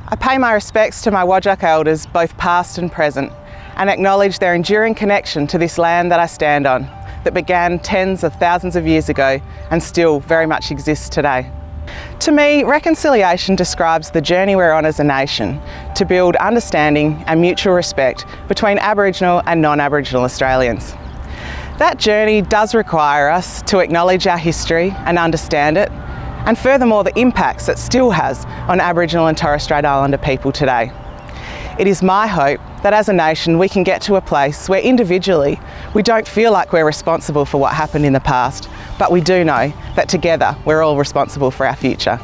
I pay my respects to my Whadjuk elders, both past and present, and acknowledge their enduring connection to this land that I stand on, that began tens of thousands of years ago and still very much exists today. To me, reconciliation describes the journey we're on as a nation to build understanding and mutual respect between Aboriginal and non-Aboriginal Australians. That journey does require us to acknowledge our history and understand it, and furthermore the impacts it still has on Aboriginal and Torres Strait Islander people today. It is my hope that as a nation we can get to a place where individually we don't feel like we're responsible for what happened in the past, but we do know that together we're all responsible for our future.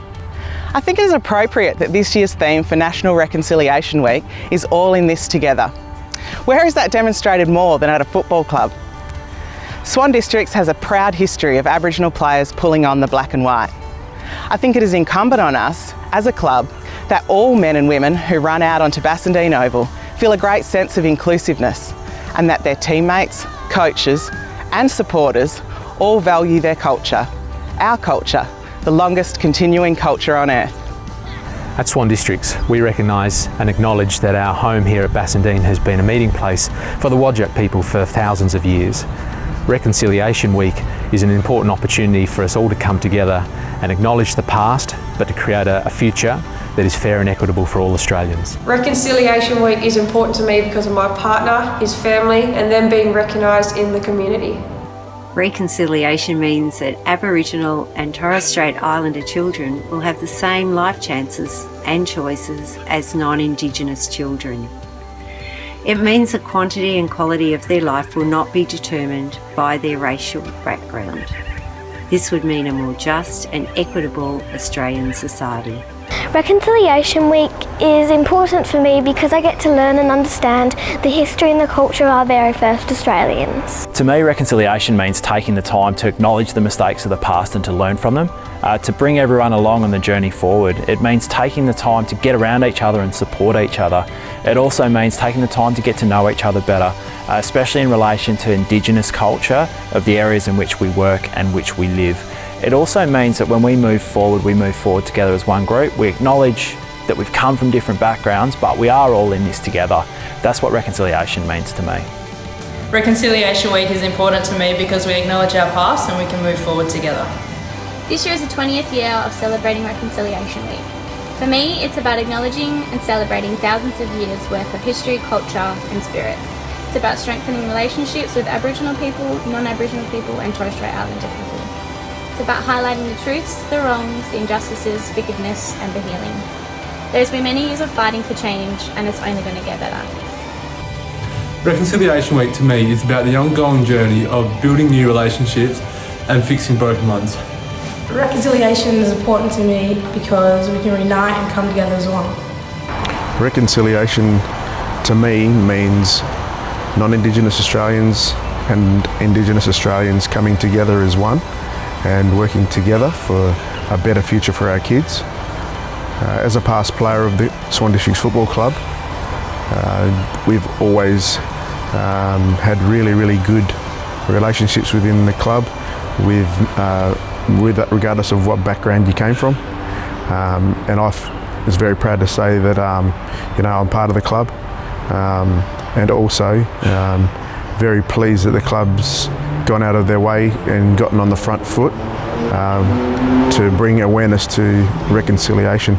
I think it is appropriate that this year's theme for National Reconciliation Week is all in this together. Where is that demonstrated more than at a football club? Swan Districts has a proud history of Aboriginal players pulling on the black and white. I think it is incumbent on us, as a club, that all men and women who run out onto Bassendean Oval feel a great sense of inclusiveness, and that their teammates, coaches and supporters all value their culture, our culture, the longest continuing culture on earth. At Swan Districts, we recognise and acknowledge that our home here at Bassendean has been a meeting place for the Whadjuk people for thousands of years. Reconciliation Week is an important opportunity for us all to come together and acknowledge the past, but to create a future that is fair and equitable for all Australians. Reconciliation Week is important to me because of my partner, his family, and them being recognised in the community. Reconciliation means that Aboriginal and Torres Strait Islander children will have the same life chances and choices as non-Indigenous children. It means the quantity and quality of their life will not be determined by their racial background. This would mean a more just and equitable Australian society. Reconciliation Week is important for me because I get to learn and understand the history and the culture of our very first Australians. To me, reconciliation means taking the time to acknowledge the mistakes of the past and to learn from them. To bring everyone along on the journey forward, it means taking the time to get around each other and support each other. It also means taking the time to get to know each other better, especially in relation to Indigenous culture of the areas in which we work and which we live. It also means that when we move forward together as one group. We acknowledge that we've come from different backgrounds, but we are all in this together. That's what reconciliation means to me. Reconciliation Week is important to me because we acknowledge our past and we can move forward together. This year is the 20th year of celebrating Reconciliation Week. For me, it's about acknowledging and celebrating thousands of years worth of history, culture and spirit. It's about strengthening relationships with Aboriginal people, non-Aboriginal people and Torres Strait Islander people. It's about highlighting the truths, the wrongs, the injustices, forgiveness and the healing. There's been many years of fighting for change and it's only going to get better. Reconciliation Week to me is about the ongoing journey of building new relationships and fixing broken ones. Reconciliation is important to me because we can unite and come together as one. Reconciliation to me means non-Indigenous Australians and Indigenous Australians coming together as one and working together for a better future for our kids. As a past player of the Swan Districts Football Club, we've always had really good relationships within the club with regardless of what background you came from. And I was very proud to say that I'm part of the club, and also very pleased that the club's gone out of their way and gotten on the front foot to bring awareness to reconciliation.